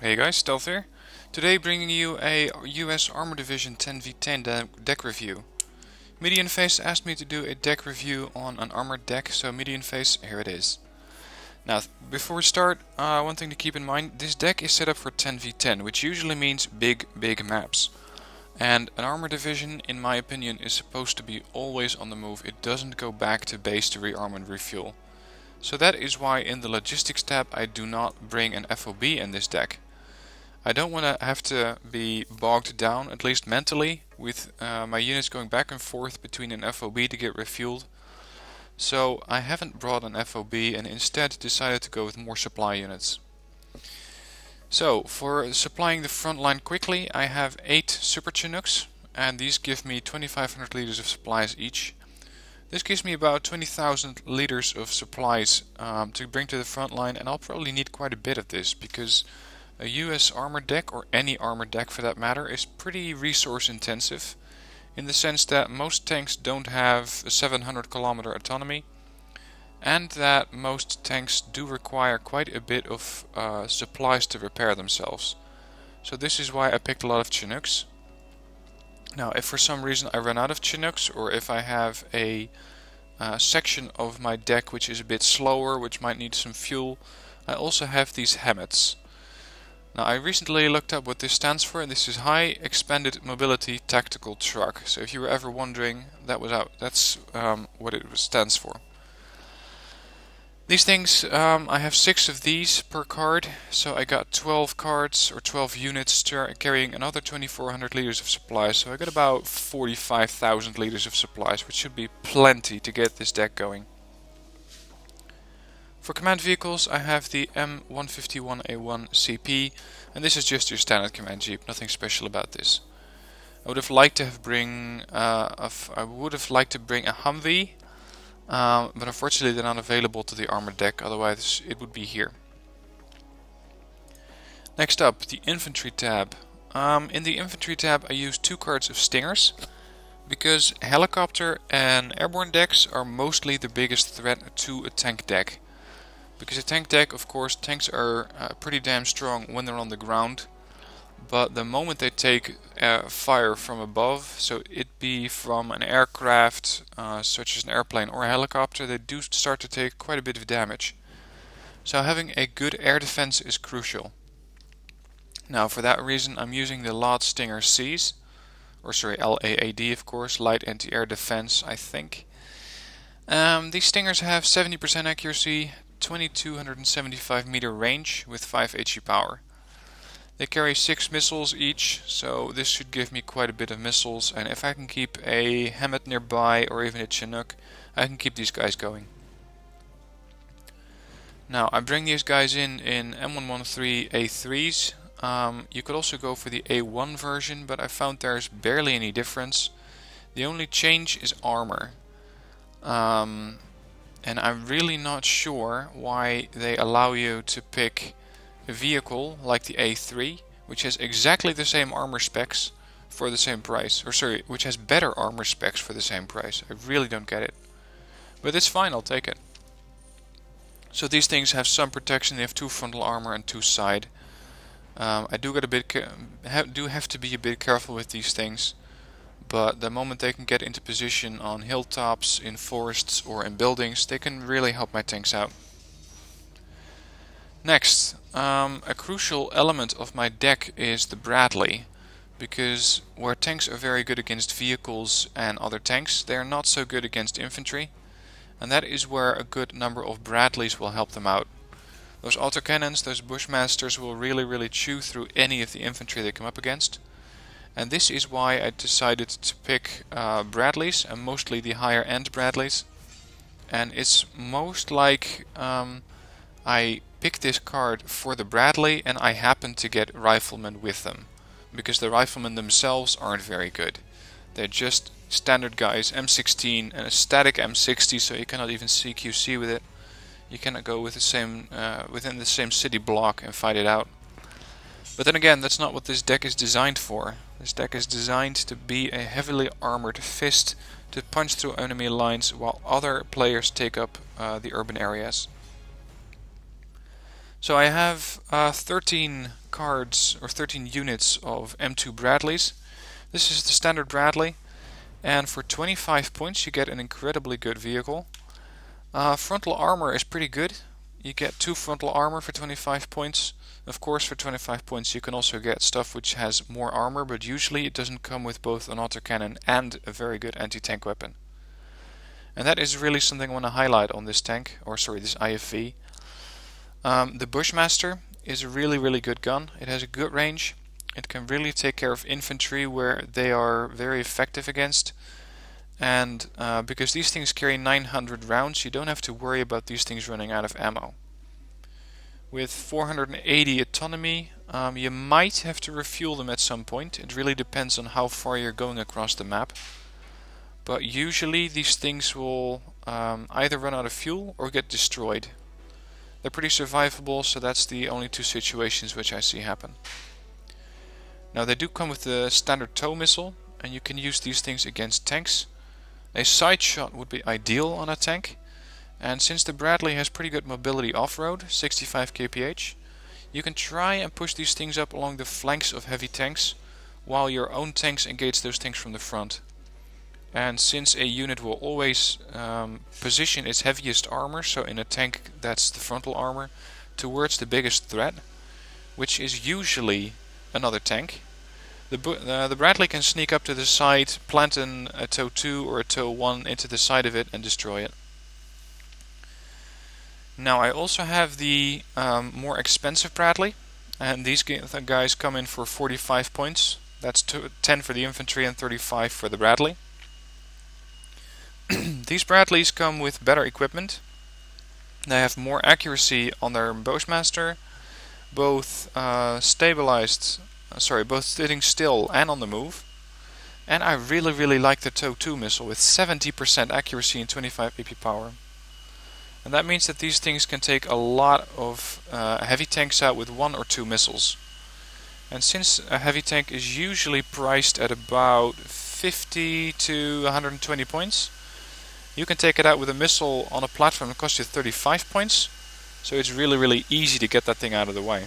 Hey guys, Stealth here. Today bringing you a US Armor Division 10v10 deck review. Median Face asked me to do a deck review on an armored deck, so Median Face, here it is. Now, before we start, one thing to keep in mind, this deck is set up for 10v10, which usually means big maps. And an Armor Division, in my opinion, is supposed to be always on the move. It doesn't go back to base to rearm and refuel. So that is why in the Logistics tab I do not bring an FOB in this deck. I don't want to have to be bogged down, at least mentally, with my units going back and forth between an FOB to get refueled. So I haven't brought an FOB and instead decided to go with more supply units. So for supplying the front line quickly, I have 8 Super Chinooks, and these give me 2500 liters of supplies each. This gives me about 20,000 liters of supplies to bring to the front line, and I'll probably need quite a bit of this because a US armor deck, or any armor deck for that matter, is pretty resource intensive in the sense that most tanks don't have a 700 kilometer autonomy, and that most tanks do require quite a bit of supplies to repair themselves. So this is why I picked a lot of Chinooks. Now, if for some reason I run out of Chinooks, or if I have a section of my deck which is a bit slower, which might need some fuel, I also have these Hammets. Now, I recently looked up what this stands for, and this is High Expanded Mobility Tactical Truck. So if you were ever wondering, that's what it stands for. These things, I have 6 of these per card, so I got 12 cards or 12 units carrying another 2400 liters of supplies, so I got about 45,000 liters of supplies, which should be plenty to get this deck going. For command vehicles, I have the M151A1 CP, and this is just your standard command jeep, nothing special about this. I would have liked to bring a Humvee. But unfortunately they're not available to the armored deck, otherwise it would be here. Next up, the Infantry tab. In the Infantry tab I use 2 cards of Stingers, because helicopter and airborne decks are mostly the biggest threat to a tank deck. Because a tank deck, of course, tanks are pretty damn strong when they're on the ground, but the moment they take fire from above, so it be from an aircraft such as an airplane or a helicopter, they do start to take quite a bit of damage. So having a good air defense is crucial. Now, for that reason I'm using the LAAD Stinger Cs, or sorry, LAAD of course, Light Anti-Air Defense, I think. These Stingers have 70% accuracy, 2275 meter range with 5 HE power. They carry 6 missiles each, so this should give me quite a bit of missiles, and if I can keep a Hammet nearby or even a Chinook, I can keep these guys going. Now, I bring these guys in M113 A3s. You could also go for the A1 version, but I found there's barely any difference. The only change is armor. And I'm really not sure why they allow you to pick a vehicle like the A3, which has exactly the same armor specs for the same price. Or sorry, which has better armor specs for the same price. I really don't get it. But it's fine, I'll take it. So these things have some protection. They have 2 frontal armor and 2 side. I do have to be a bit careful with these things. But the moment they can get into position on hilltops, in forests or in buildings, they can really help my tanks out. Next, a crucial element of my deck is the Bradley, because where tanks are very good against vehicles and other tanks, they are not so good against infantry, and that is where a good number of Bradleys will help them out. Those autocannons, those Bushmasters will really chew through any of the infantry they come up against. And this is why I decided to pick Bradleys, and mostly the higher end Bradleys. And it's most like I picked this card for the Bradley and I happen to get riflemen with them. Because the riflemen themselves aren't very good. They're just standard guys, M16 and a static M60, so you cannot even CQC with it. You cannot go with the same within the same city block and fight it out. But then again, that's not what this deck is designed for. This deck is designed to be a heavily armored fist to punch through enemy lines while other players take up the urban areas. So I have 13 cards or 13 units of M2 Bradleys. This is the standard Bradley, and for 25 points you get an incredibly good vehicle. Frontal armor is pretty good. You get 2 frontal armor for 25 points. Of course, for 25 points you can also get stuff which has more armor, but usually it doesn't come with both an autocannon and a very good anti-tank weapon. And that is really something I want to highlight on this tank, or sorry, this IFV. The Bushmaster is a really good gun. It has a good range. It can really take care of infantry where they are very effective against. And because these things carry 900 rounds, you don't have to worry about these things running out of ammo. With 480 autonomy, you might have to refuel them at some point. It really depends on how far you're going across the map. But usually these things will either run out of fuel or get destroyed. They're pretty survivable, so that's the only 2 situations which I see happen. Now they do come with the standard tow missile, and you can use these things against tanks. A side shot would be ideal on a tank, and since the Bradley has pretty good mobility off-road, 65 kph, you can try and push these things up along the flanks of heavy tanks, while your own tanks engage those tanks from the front. And since a unit will always position its heaviest armor, so in a tank that's the frontal armor, towards the biggest threat, which is usually another tank, the Bradley can sneak up to the side, plant a tow 2 or a tow 1 into the side of it and destroy it. Now I also have the more expensive Bradley, and these guys come in for 45 points. That's 10 for the infantry and 35 for the Bradley. These Bradleys come with better equipment. They have more accuracy on their Bushmaster, both both sitting still and on the move. And I really like the tow 2 missile with 70% accuracy and 25 AP power. And that means that these things can take a lot of heavy tanks out with 1 or 2 missiles. And since a heavy tank is usually priced at about 50 to 120 points, you can take it out with a missile on a platform that costs you 35 points. So it's really easy to get that thing out of the way.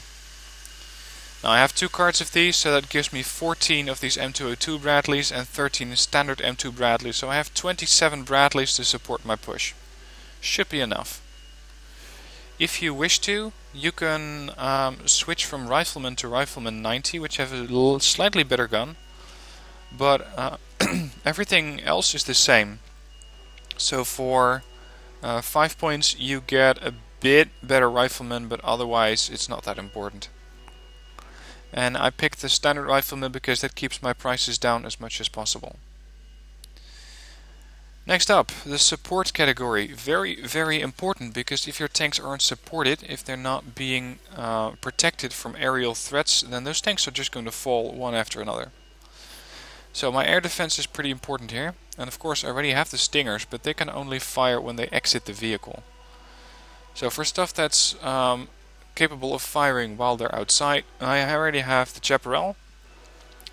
Now I have 2 cards of these, so that gives me 14 of these M202 Bradleys and 13 standard M2 Bradleys. So I have 27 Bradleys to support my push. Should be enough. If you wish to, you can switch from Rifleman to Rifleman 90, which have a slightly better gun. But everything else is the same. So for 5 points you get a bit better Rifleman, but otherwise it's not that important. And I picked the standard Rifleman because that keeps my prices down as much as possible. Next up, the support category. Very important, because if your tanks aren't supported, if they're not being protected from aerial threats, then those tanks are just going to fall one after another. So my air defense is pretty important here. And of course I already have the Stingers, but they can only fire when they exit the vehicle. So for stuff that's capable of firing while they're outside, I already have the Chaparral.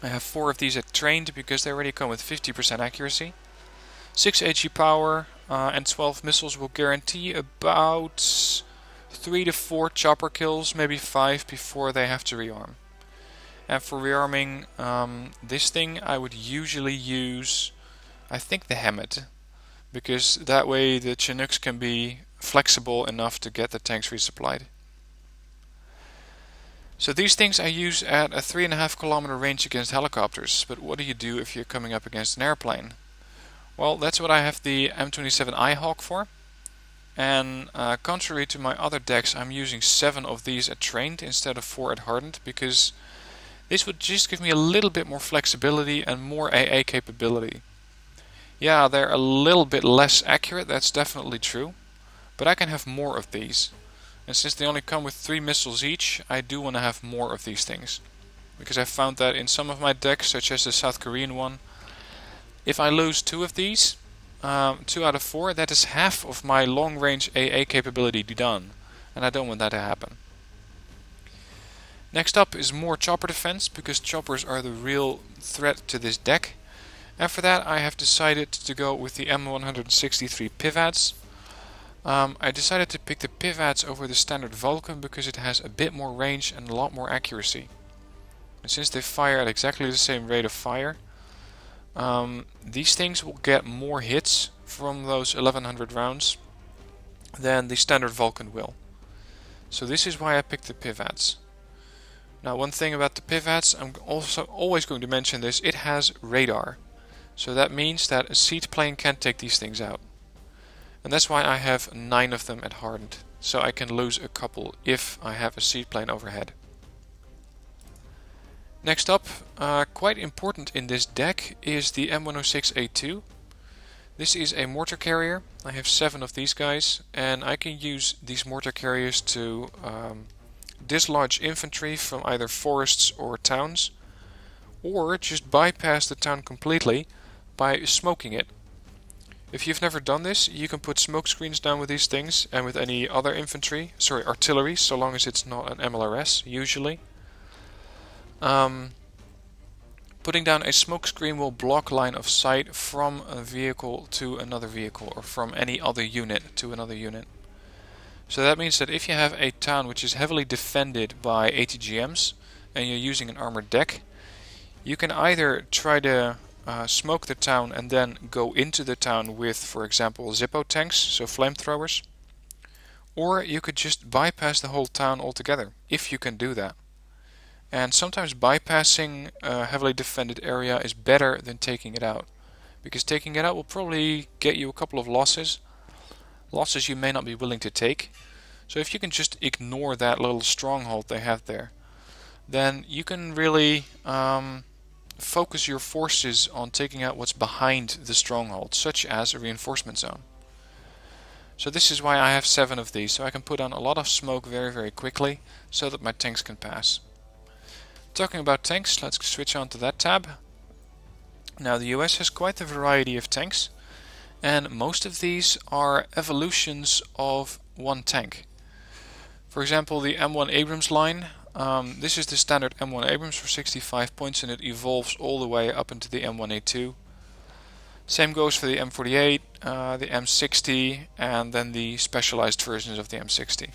I have 4 of these at trained because they already come with 50% accuracy. 6 AG power and 12 missiles will guarantee about 3 to 4 chopper kills, maybe 5 before they have to rearm. And for rearming this thing I would usually use, I think, the Hammett, because that way the Chinooks can be flexible enough to get the tanks resupplied. So these things I use at a 3.5 kilometer range against helicopters, but what do you do if you're coming up against an airplane? Well, that's what I have the M27 iHawk for. And contrary to my other decks, I'm using 7 of these at trained instead of 4 at hardened, because this would just give me a little bit more flexibility and more AA capability. Yeah, they're a little bit less accurate, that's definitely true, but I can have more of these. And since they only come with 3 missiles each, I do want to have more of these things. Because I found that in some of my decks, such as the South Korean one, if I lose 2 of these, 2 out of 4, that is half of my long range AA capability done. And I don't want that to happen. Next up is more chopper defense, because choppers are the real threat to this deck. And for that I have decided to go with the M163 Pivads. I decided to pick the pivots over the standard Vulcan because it has a bit more range and a lot more accuracy. And since they fire at exactly the same rate of fire, these things will get more hits from those 1100 rounds than the standard Vulcan will. So this is why I picked the pivots. Now, one thing about the pivots, I'm also always going to mention this, it has radar. So that means that a seed plane can't take these things out. And that's why I have 9 of them at hardened. So I can lose a couple if I have a seed plane overhead. Next up, quite important in this deck is the M106A2. This is a mortar carrier. I have 7 of these guys, and I can use these mortar carriers to dislodge infantry from either forests or towns, or just bypass the town completely by smoking it. If you've never done this, you can put smoke screens down with these things and with any other artillery, so long as it's not an MLRS, usually. Putting down a smoke screen will block line of sight from a vehicle to another vehicle, or from any other unit to another unit. So that means that if you have a town which is heavily defended by ATGMs and you're using an armored deck, you can either try to smoke the town and then go into the town with, for example, Zippo tanks, so flamethrowers, or you could just bypass the whole town altogether, if you can do that. And sometimes bypassing a heavily defended area is better than taking it out, because taking it out will probably get you a couple of losses you may not be willing to take. So if you can just ignore that little stronghold they have there, then you can really focus your forces on taking out what's behind the stronghold, such as a reinforcement zone. So this is why I have 7 of these, so I can put on a lot of smoke very, very quickly, so that my tanks can pass. Talking about tanks, let's switch on to that tab. Now, the US has quite a variety of tanks, and most of these are evolutions of one tank. For example, the M1 Abrams line. This is the standard M1 Abrams for 65 points, and it evolves all the way up into the M1A2. Same goes for the M48, the M60, and then the specialized versions of the M60.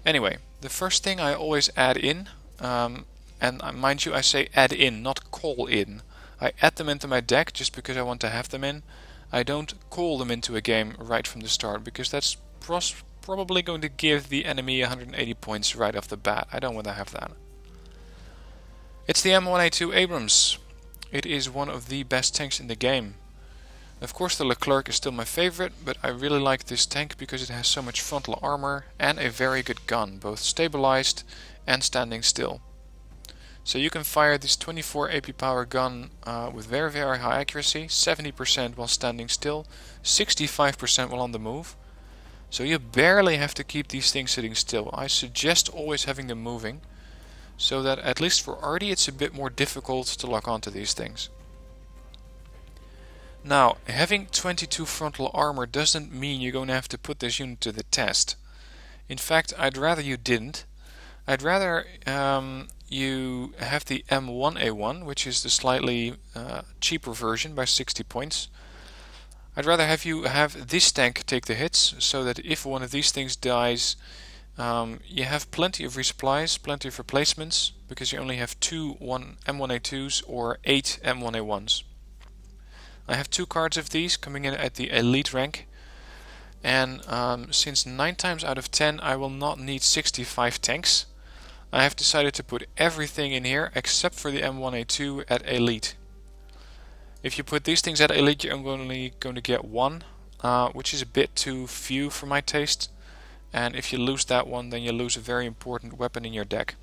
Anyway, the first thing I always add in, and mind you, I say add in, not call in. I add them into my deck just because I want to have them in. I don't call them into a game right from the start, because that's probably going to give the enemy 180 points right off the bat. I don't want to have that. It's the M1A2 Abrams. It is one of the best tanks in the game. Of course, the Leclerc is still my favorite, but I really like this tank because it has so much frontal armor and a very good gun, both stabilized and standing still. So you can fire this 24 AP power gun with very, very high accuracy, 70% while standing still, 65% while on the move. So you barely have to keep these things sitting still. I suggest always having them moving, so that at least for arty it's a bit more difficult to lock onto these things. Now, having 22 frontal armor doesn't mean you're going to have to put this unit to the test. In fact, I'd rather you didn't. I'd rather you have the M1A1, which is the slightly cheaper version by 60 points. I'd rather have you have this tank take the hits, so that if one of these things dies, you have plenty of resupplies, plenty of replacements, because you only have 2 M1A2s or 8 M1A1s. I have 2 cards of these coming in at the elite rank, and since 9 times out of 10 I will not need 65 tanks, I have decided to put everything in here except for the M1A2 at elite. If you put these things at elite, you're only going to get 1, which is a bit too few for my taste. And if you lose that one, then you lose a very important weapon in your deck.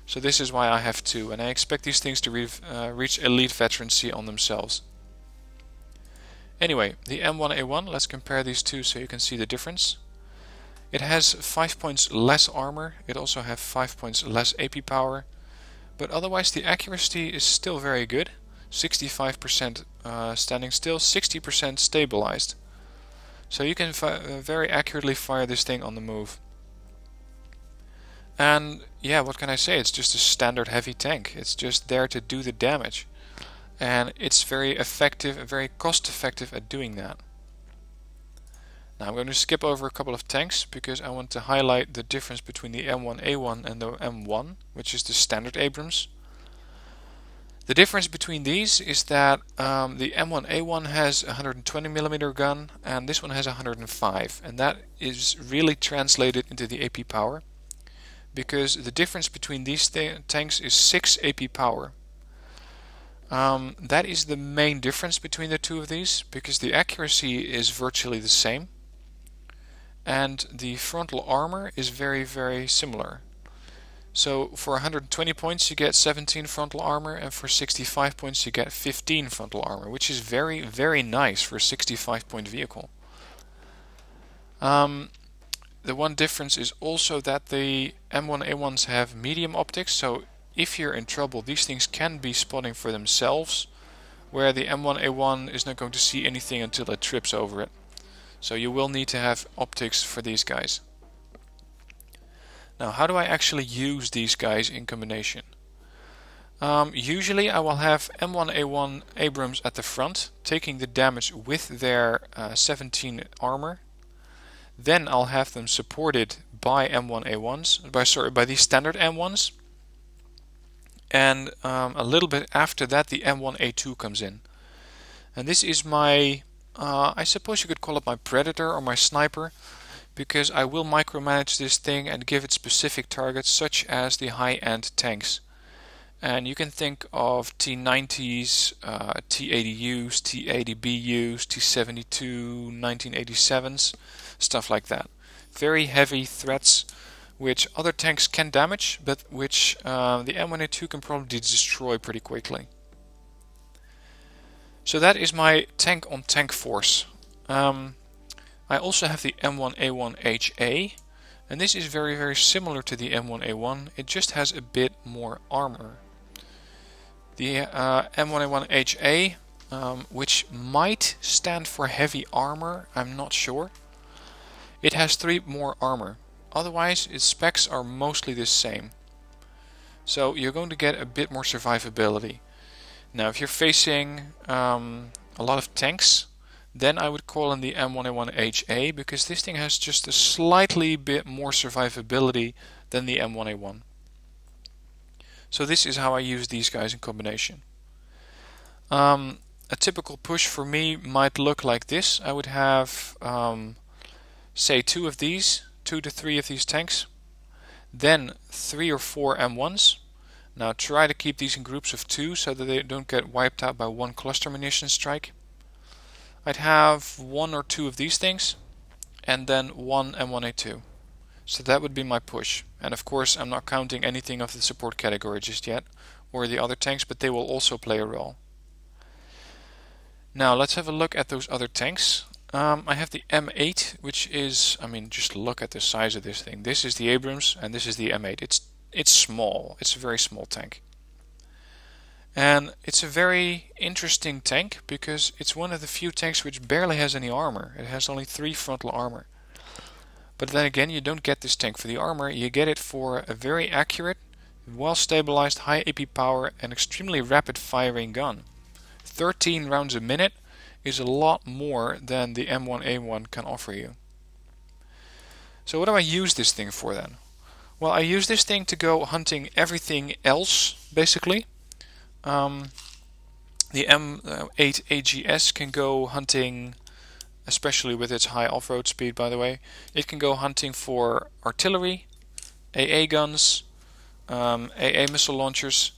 So this is why I have 2, and I expect these things to reach elite veterancy on themselves. Anyway, the M1A1, let's compare these two so you can see the difference. It has 5 points less armor, it also has 5 points less AP power, but otherwise the accuracy is still very good. 65% standing still, 60% stabilized. So you can very accurately fire this thing on the move. And yeah, what can I say? It's just a standard heavy tank. It's just there to do the damage. And it's very effective, very cost effective at doing that. Now I'm going to skip over a couple of tanks because I want to highlight the difference between the M1A1 and the M1, which is the standard Abrams. The difference between these is that the M1A1 has a 120mm gun and this one has 105, and that is really translated into the AP power, because the difference between these tanks is 6 AP power. That is the main difference between the two of these, because the accuracy is virtually the same and the frontal armor is very, very similar. So for 120 points you get 17 frontal armor, and for 65 points you get 15 frontal armor, which is very, very nice for a 65 point vehicle. The one difference is also that the M1A1s have medium optics, so if you're in trouble these things can be spotting for themselves, where the M1A1 is not going to see anything until it trips over it. So you will need to have optics for these guys. Now, how do I actually use these guys in combination? Usually I will have M1A1 Abrams at the front, taking the damage with their 17 armor. Then I'll have them supported by M1A1s, by these standard M1s. And a little bit after that the M1A2 comes in. And this is my, I suppose you could call it my predator or my sniper, because I will micromanage this thing and give it specific targets such as the high-end tanks. And you can think of T90s, T80Us, T80BUs, T72, 1987s, stuff like that. Very heavy threats which other tanks can damage, but which the M1A2 can probably destroy pretty quickly. So that is my tank on tank force. I also have the M1A1HA, and this is very, very similar to the M1A1, it just has a bit more armor. The M1A1HA, which might stand for heavy armor, I'm not sure. It has 3 more armor. Otherwise, its specs are mostly the same. So you're going to get a bit more survivability. Now, if you're facing a lot of tanks, then I would call in the M1A1HA, because this thing has just a slightly bit more survivability than the M1A1. So this is how I use these guys in combination. A typical push for me might look like this. I would have, say, 2 to 3 of these tanks, then 3 or 4 M1s. Now try to keep these in groups of 2 so that they don't get wiped out by one cluster munition strike. I'd have 1 or 2 of these things, and then 1 M1A2. So that would be my push. And of course I'm not counting anything of the support category just yet, or the other tanks, but they will also play a role. Now let's have a look at those other tanks. I have the M8, which is, I mean, just look at the size of this thing. This is the Abrams and this is the M8. It's small. It's a very small tank. And it's a very interesting tank because it's one of the few tanks which barely has any armor. It has only 3 frontal armor. But then again, you don't get this tank for the armor. You get it for a very accurate, well stabilized, high AP power and extremely rapid firing gun. 13 rounds a minute is a lot more than the M1A1 can offer you. So what do I use this thing for then? Well, I use this thing to go hunting everything else, basically. The M8 AGS can go hunting, especially with its high off-road speed, by the way. It can go hunting for artillery, AA guns, AA missile launchers,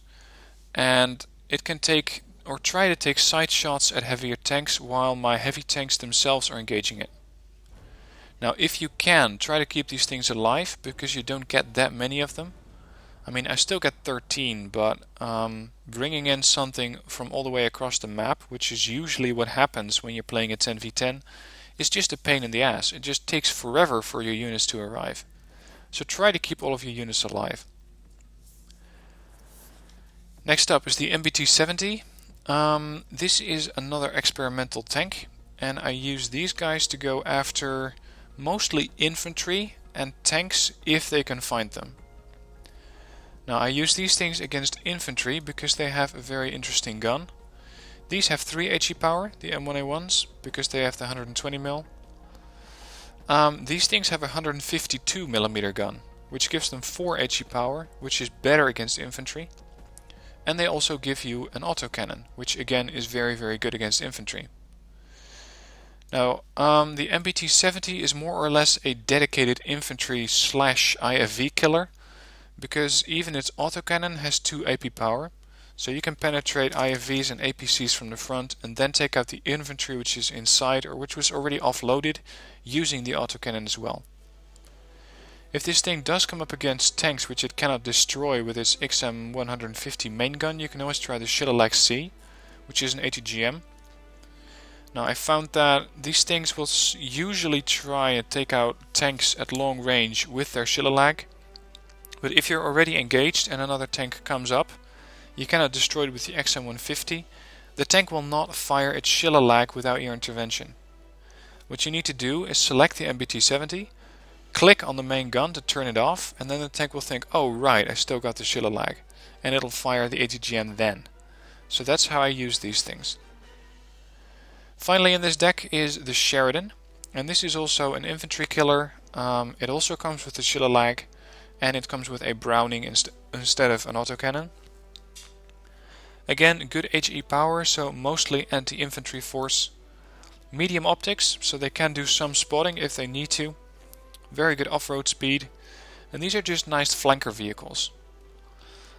and it can take or try to take side shots at heavier tanks while my heavy tanks themselves are engaging it. Now if you can, try to keep these things alive because you don't get that many of them. I mean, I still get 13, but bringing in something from all the way across the map, which is usually what happens when you're playing a 10v10, is just a pain in the ass. It just takes forever for your units to arrive. So try to keep all of your units alive. Next up is the MBT-70. This is another experimental tank, and I use these guys to go after mostly infantry and tanks if they can find them. Now I use these things against infantry because they have a very interesting gun. These have 3 HE power, the M1A1s, because they have the 120mm. These things have a 152mm gun, which gives them 4 HE power, which is better against infantry. And they also give you an autocannon, which again is very, very good against infantry. Now, the MBT-70 is more or less a dedicated infantry / IFV killer, because even its autocannon has 2 AP power, so you can penetrate IFVs and APCs from the front and then take out the infantry which is inside or which was already offloaded using the autocannon as well. If this thing does come up against tanks which it cannot destroy with its XM150 main gun, you can always try the Shillag C, which is an ATGM. Now I found that these things will usually try and take out tanks at long range with their Shillag, but if you're already engaged and another tank comes up, you cannot destroy it with the XM150. The tank will not fire its Shillag without your intervention. What you need to do is select the MBT-70, click on the main gun to turn it off, and then the tank will think, oh right, I still got the Shillag, and it'll fire the ATGM then. So that's how I use these things. Finally in this deck is the Sheridan, and this is also an infantry killer. It also comes with the Shillag, and it comes with a Browning instead of an autocannon. Again, good HE power, so mostly anti-infantry force. Medium optics, so they can do some spotting if they need to. Very good off-road speed, and these are just nice flanker vehicles.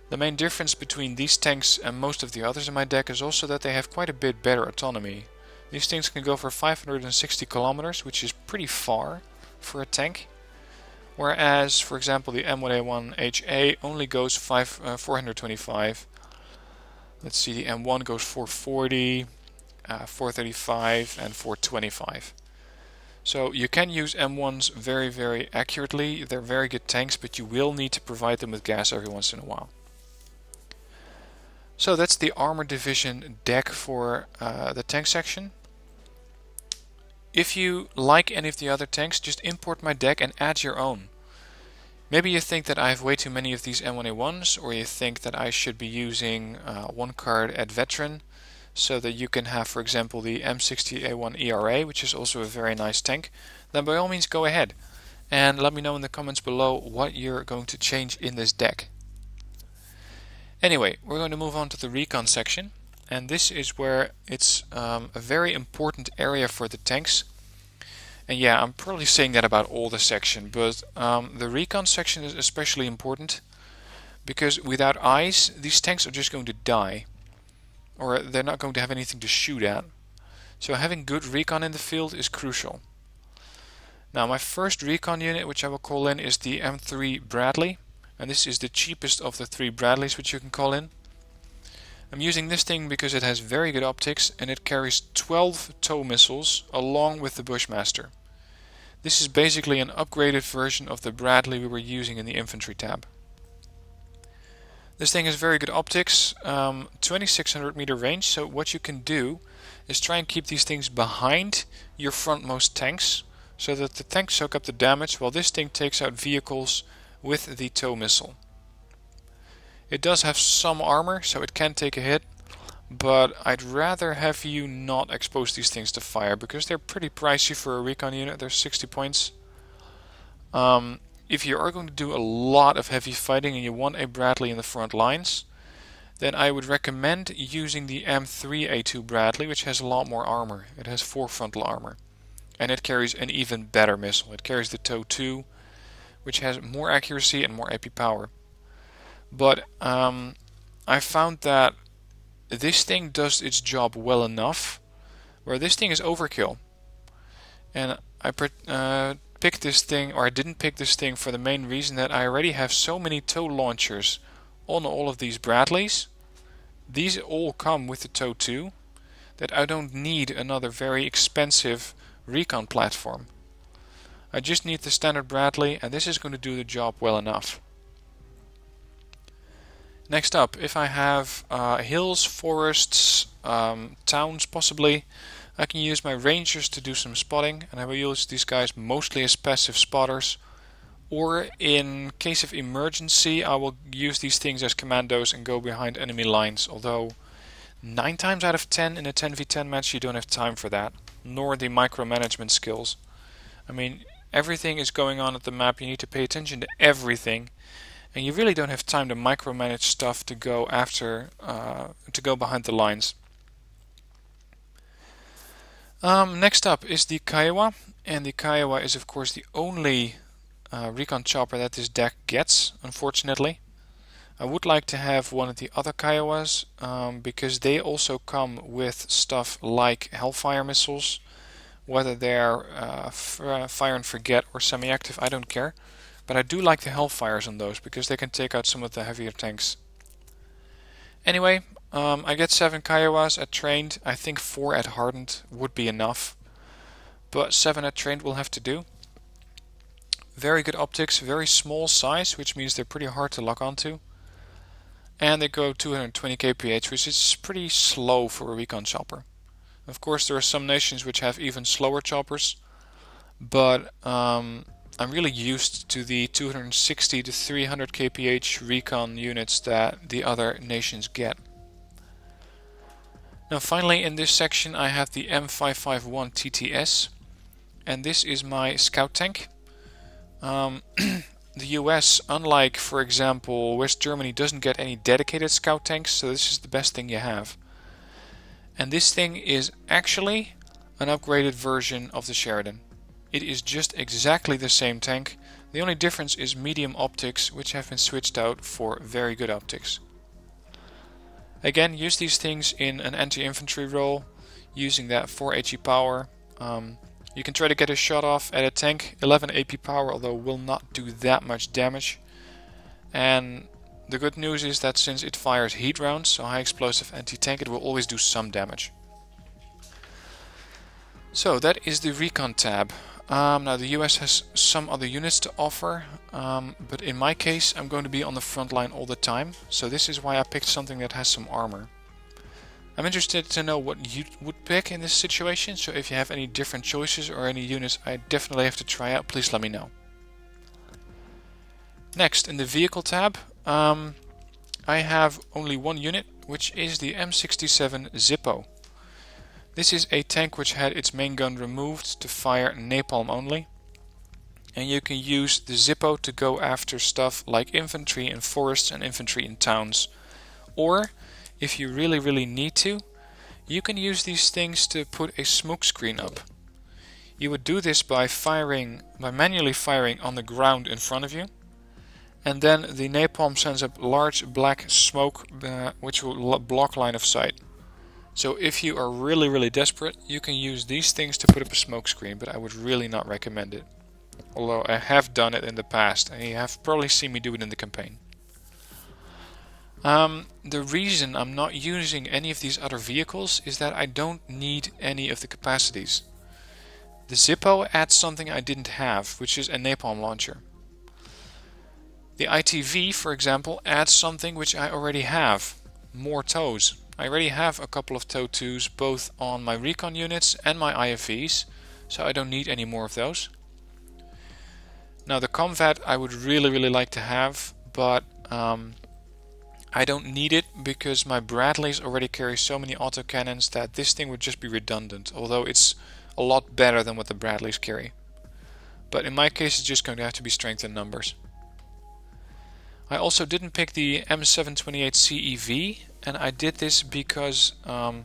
The main difference between these tanks and most of the others in my deck is also that they have quite a bit better autonomy. These things can go for 560 kilometers, which is pretty far for a tank. Whereas, for example, the M1A1HA only goes 425. Let's see, the M1 goes 440, 435 and 425. So you can use M1s very, very accurately. They're very good tanks, but you will need to provide them with gas every once in a while. So that's the armor division deck for the tank section. If you like any of the other tanks, just import my deck and add your own. Maybe you think that I have way too many of these M1A1s, or you think that I should be using one card at veteran, so that you can have, for example, the M60A1 ERA, which is also a very nice tank. Then by all means go ahead and let me know in the comments below what you're going to change in this deck. Anyway, we're going to move on to the recon section, and this is where it's a very important area for the tanks. And yeah, I'm probably saying that about all the section, but the recon section is especially important because without eyes, these tanks are just going to die, or they're not going to have anything to shoot at. So having good recon in the field is crucial. Now my first recon unit, which I will call in, is the M3 Bradley, and this is the cheapest of the 3 Bradleys which you can call in. I'm using this thing because it has very good optics and it carries 12 tow missiles along with the Bushmaster. This is basically an upgraded version of the Bradley we were using in the infantry tab. This thing has very good optics, 2600 meter range, so what you can do is try and keep these things behind your frontmost tanks so that the tanks soak up the damage while this thing takes out vehicles with the tow missile. It does have some armor, so it can take a hit, but I'd rather have you not expose these things to fire because they're pretty pricey for a recon unit. They're 60 points. If you are going to do a lot of heavy fighting and you want a Bradley in the front lines, then I would recommend using the M3A2 Bradley, which has a lot more armor. It has 4 frontal armor, and it carries an even better missile. It carries the TOW 2, which has more accuracy and more AP power. But I found that this thing does its job well enough, where this thing is overkill. And I picked this thing, or I didn't pick this thing for the main reason that I already have so many tow launchers on all of these Bradleys. These all come with the TOW 2, that I don't need another very expensive recon platform. I just need the standard Bradley, and this is going to do the job well enough. Next up, if I have hills, forests, towns possibly, I can use my rangers to do some spotting, and I will use these guys mostly as passive spotters, or in case of emergency I will use these things as commandos and go behind enemy lines, although 9 times out of 10 in a 10v10 match you don't have time for that, nor the micromanagement skills. I mean, Everything is going on at the map. You need to pay attention to everything, and you really don't have time to micromanage stuff to go after, to go behind the lines. Next up is the Kiowa, and the Kiowa is of course the only recon chopper that this deck gets, unfortunately. I would like to have one of the other Kiowas, because they also come with stuff like Hellfire missiles. Whether they're fire and forget or semi-active, I don't care. But I do like the Hellfires on those, because they can take out some of the heavier tanks. Anyway, I get 7 Kiowas at trained. I think 4 at hardened would be enough. But 7 at trained will have to do. Very good optics, very small size, which means they're pretty hard to lock onto. And they go 220 kph, which is pretty slow for a recon chopper. Of course, there are some nations which have even slower choppers, but I'm really used to the 260 to 300 kph recon units that the other nations get. Now finally in this section I have the M551 TTS, and this is my scout tank. The US, unlike for example West Germany, doesn't get any dedicated scout tanks, so this is the best thing you have. And this thing is actually an upgraded version of the Sheridan. It is just exactly the same tank. The only difference is medium optics, which have been switched out for very good optics. Again, use these things in an anti-infantry role, using that 4 HE power. You can try to get a shot off at a tank, 11 AP power, although will not do that much damage. And the good news is that since it fires heat rounds, so high explosive anti-tank, it will always do some damage. So that is the recon tab. Now the US has some other units to offer, but in my case I'm going to be on the front line all the time, so this is why I picked something that has some armor. I'm interested to know what you would pick in this situation, so if you have any different choices or any units I definitely have to try out, please let me know. Next, in the vehicle tab, I have only one unit, which is the M67 Zippo. This is a tank which had its main gun removed to fire napalm only. And you can use the Zippo to go after stuff like infantry in forests and infantry in towns. Or, if you really need to, you can use these things to put a smoke screen up. You would do this by manually firing on the ground in front of you. And then the napalm sends up large black smoke which will block line of sight. So if you are really desperate, you can use these things to put up a smoke screen, but I would really not recommend it. Although I have done it in the past, and you have probably seen me do it in the campaign. The reason I'm not using any of these other vehicles is that I don't need any of the capacities. The Zippo adds something I didn't have, which is a napalm launcher. The ITV, for example, adds something which I already have, more tows. I already have a couple of tow 2s both on my recon units and my IFVs, so I don't need any more of those. Now the combat I would really like to have, but I don't need it because my Bradleys already carry so many autocannons that this thing would just be redundant, although it's a lot better than what the Bradleys carry. But in my case it's just going to have to be strength in numbers. I also didn't pick the M728 CEV, and I did this because 9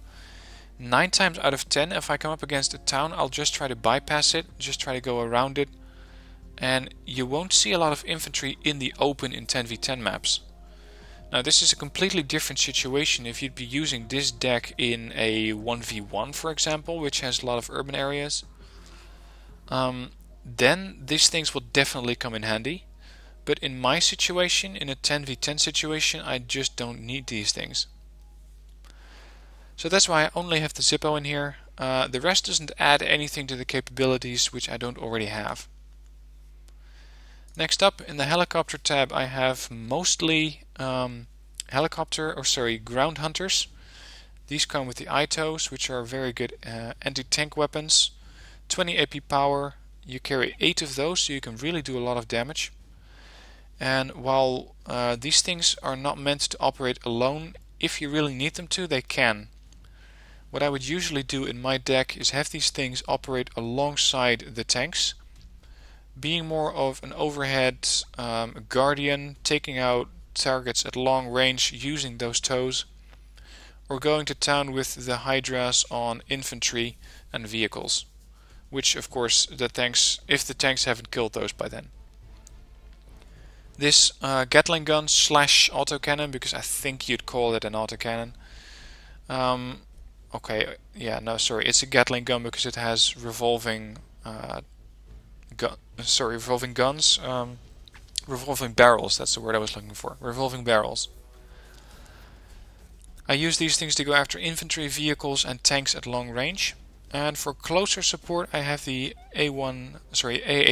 times out of 10 if I come up against a town I'll just try to bypass it, just try to go around it, and you won't see a lot of infantry in the open in 10v10 maps. Now this is a completely different situation if you'd be using this deck in a 1v1 for example, which has a lot of urban areas. Then these things will definitely come in handy. But in my situation, in a 10v10 situation, I just don't need these things. So that's why I only have the Zippo in here. The rest doesn't add anything to the capabilities which I don't already have. Next up, in the helicopter tab, I have mostly ground hunters. These come with the ITOs, which are very good anti-tank weapons. 20 AP power. You carry 8 of those, so you can really do a lot of damage. And while these things are not meant to operate alone, if you really need them to, they can. What I would usually do in my deck is have these things operate alongside the tanks. being more of an overhead guardian, taking out targets at long range using those tows, or going to town with the Hydras on infantry and vehicles, which of course the tanks, if the tanks haven't killed those by then. This Gatling gun slash autocannon, because I think you'd call it an autocannon. Okay, yeah, no, sorry, it's a Gatling gun because it has revolving revolving guns. Revolving barrels, that's the word I was looking for. Revolving barrels. I use these things to go after infantry, vehicles and tanks at long range. And for closer support I have the AH-1E,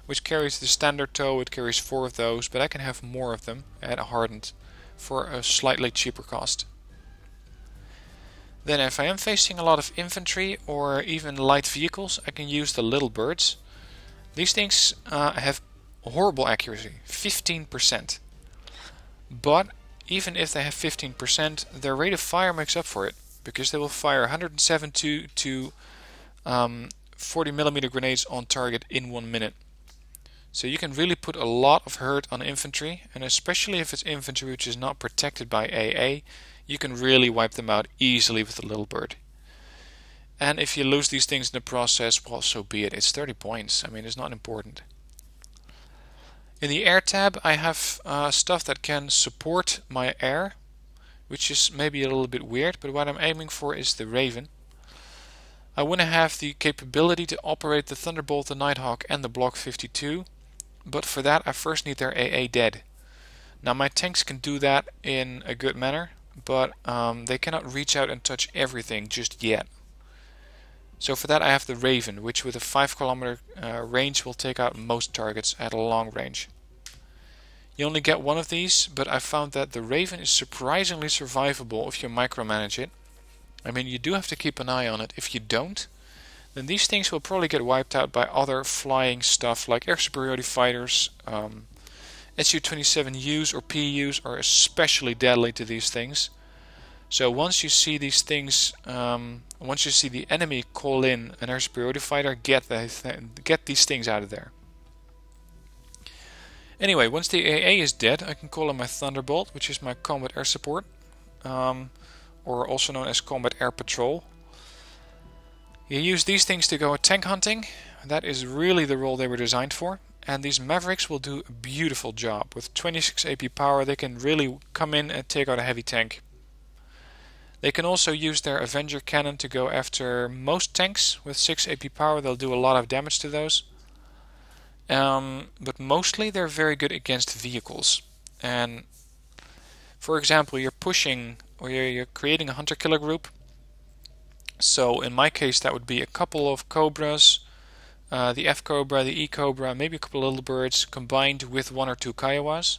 which carries the standard tow. It carries 4 of those, but I can have more of them at hardened for a slightly cheaper cost. Then if I am facing a lot of infantry or even light vehicles, I can use the little birds. These things have horrible accuracy, 15%. But even if they have 15%, their rate of fire makes up for it, because they will fire 172 to 40mm grenades on target in 1 minute. So you can really put a lot of hurt on infantry, and especially if it's infantry which is not protected by AA, you can really wipe them out easily with the little bird. And if you lose these things in the process, well, so be it. It's 30 points. I mean, it's not important. In the air tab I have stuff that can support my air, which is maybe a little bit weird, but what I'm aiming for is the Raven. I want to have the capability to operate the Thunderbolt, the Nighthawk and the Block 52, but for that I first need their AA dead. Now my tanks can do that in a good manner, but they cannot reach out and touch everything just yet. So for that I have the Raven, which with a 5 kilometer range will take out most targets at a long range. You only get one of these, but I found that the Raven is surprisingly survivable if you micromanage it. I mean, you do have to keep an eye on it. If you don't, then these things will probably get wiped out by other flying stuff like air superiority fighters. Su-27Us or PUs are especially deadly to these things. So once you see these things, once you see the enemy call in an air superiority fighter, get these things out of there. Anyway, once the AA is dead, I can call in my Thunderbolt, which is my combat air support, or also known as combat air patrol. You use these things to go tank hunting. That is really the role they were designed for. And these Mavericks will do a beautiful job. With 26 AP power, they can really come in and take out a heavy tank. They can also use their Avenger cannon to go after most tanks. With 6 AP power, they'll do a lot of damage to those. But mostly they're very good against vehicles. And for example, you're pushing or you're creating a hunter-killer group. So in my case that would be a couple of Cobras, the F-Cobra, the E-Cobra, maybe a couple of little birds combined with 1 or 2 Kiowas.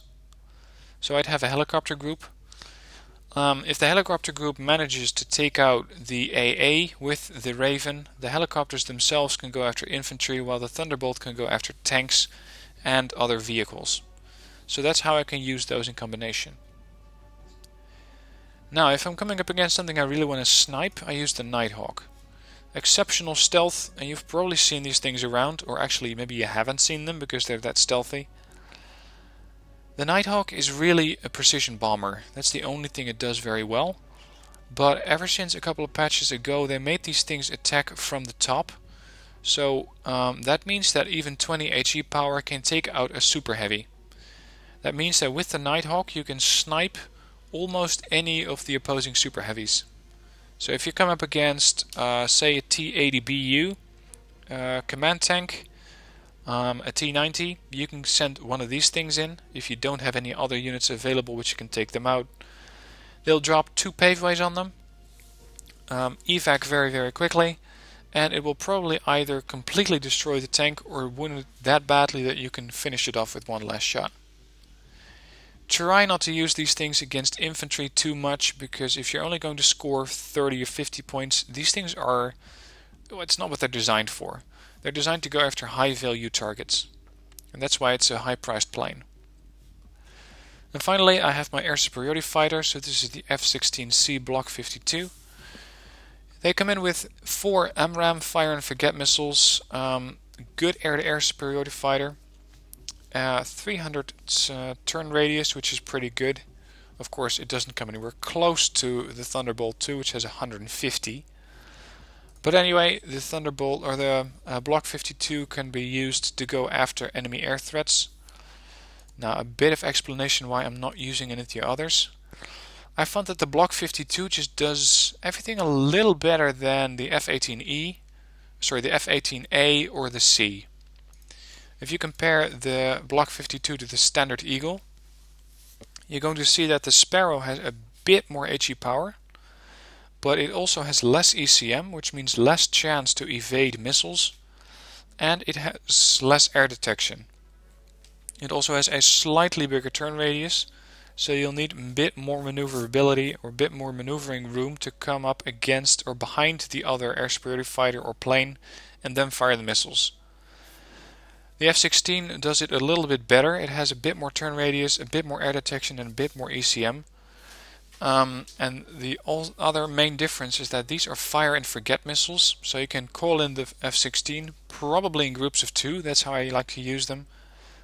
So I'd have a helicopter group. If the helicopter group manages to take out the AA with the Raven, the helicopters themselves can go after infantry, while the Thunderbolt can go after tanks and other vehicles. So that's how I can use those in combination. Now, if I'm coming up against something I really want to snipe, I use the Nighthawk. Exceptional stealth, and you've probably seen these things around, or actually maybe you haven't seen them because they're that stealthy. The Nighthawk is really a precision bomber. That's the only thing it does very well. But ever since a couple of patches ago, they made these things attack from the top. So that means that even 20 HE power can take out a super heavy. That means that with the Nighthawk you can snipe almost any of the opposing super heavies. So if you come up against say a T-80BU command tank, a T-90, you can send one of these things in if you don't have any other units available which can take them out. They'll drop 2 paveways on them, evac very quickly, and it will probably either completely destroy the tank or wound it that badly that you can finish it off with one last shot. Try not to use these things against infantry too much, because if you're only going to score 30 or 50 points, these things are, well, it's not what they're designed for. They're designed to go after high value targets, and that's why it's a high priced plane. And finally I have my air superiority fighter, so this is the F-16C Block 52. They come in with 4 AMRAAM fire and forget missiles, good air-to-air superiority fighter. 300 turn radius, which is pretty good. Of course, it doesn't come anywhere close to the Thunderbolt 2, which has 150. But anyway, the Thunderbolt or the Block 52 can be used to go after enemy air threats. Now, a bit of explanation why I'm not using any of the others. I found that the Block 52 just does everything a little better than the F-18E, sorry, the F-18A or the C. If you compare the Block 52 to the standard Eagle, you're going to see that the Sparrow has a bit more HE power, but it also has less ECM, which means less chance to evade missiles, and it has less air detection. It also has a slightly bigger turn radius, so you'll need a bit more maneuverability or a bit more maneuvering room to come up against or behind the other air superiority fighter or plane and then fire the missiles. The F-16 does it a little bit better. It has a bit more turn radius, a bit more air detection and a bit more ECM. And the other main difference is that these are fire and forget missiles, so you can call in the F-16 probably in groups of 2, that's how I like to use them.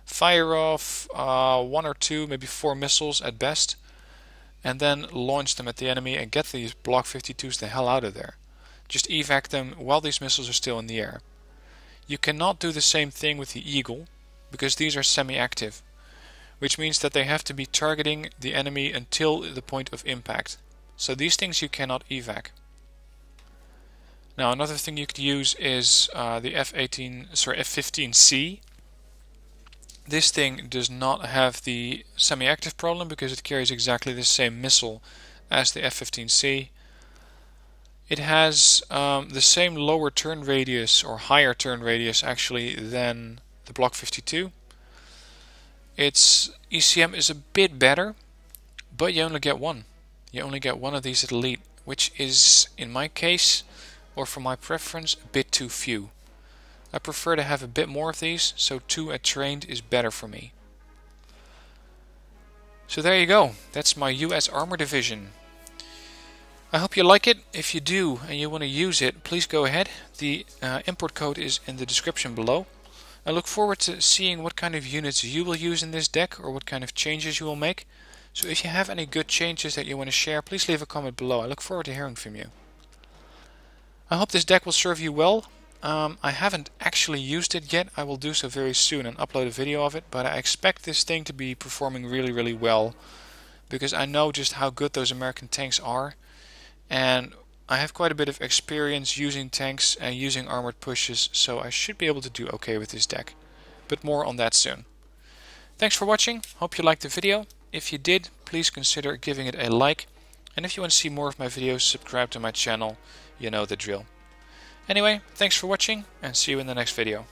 Fire off 1 or 2, maybe 4 missiles at best, and then launch them at the enemy and get these Block 52s the hell out of there. Just evac them while these missiles are still in the air. You cannot do the same thing with the Eagle, because these are semi-active, which means that they have to be targeting the enemy until the point of impact. So these things you cannot evac. Now another thing you could use is the F-15C. This thing does not have the semi-active problem because it carries exactly the same missile as the F-15C. It has the same lower turn radius, or higher turn radius actually, than the Block 52. Its ECM is a bit better, but you only get one. You only get one of these at Elite, which is, in my case, or for my preference, a bit too few. I prefer to have a bit more of these, so 2 at trained is better for me. So there you go, that's my US Armor Division. I hope you like it. If you do and you want to use it, please go ahead. The import code is in the description below. I look forward to seeing what kind of units you will use in this deck or what kind of changes you will make. So if you have any good changes that you want to share, please leave a comment below. I look forward to hearing from you. I hope this deck will serve you well. I haven't actually used it yet. I will do so very soon and upload a video of it, but I expect this thing to be performing really well because I know just how good those American tanks are, and I have quite a bit of experience using tanks and using armored pushes, so I should be able to do okay with this deck. But more on that soon. Thanks for watching, hope you liked the video. If you did, please consider giving it a like, and if you want to see more of my videos, subscribe to my channel, you know the drill. Anyway, thanks for watching and see you in the next video.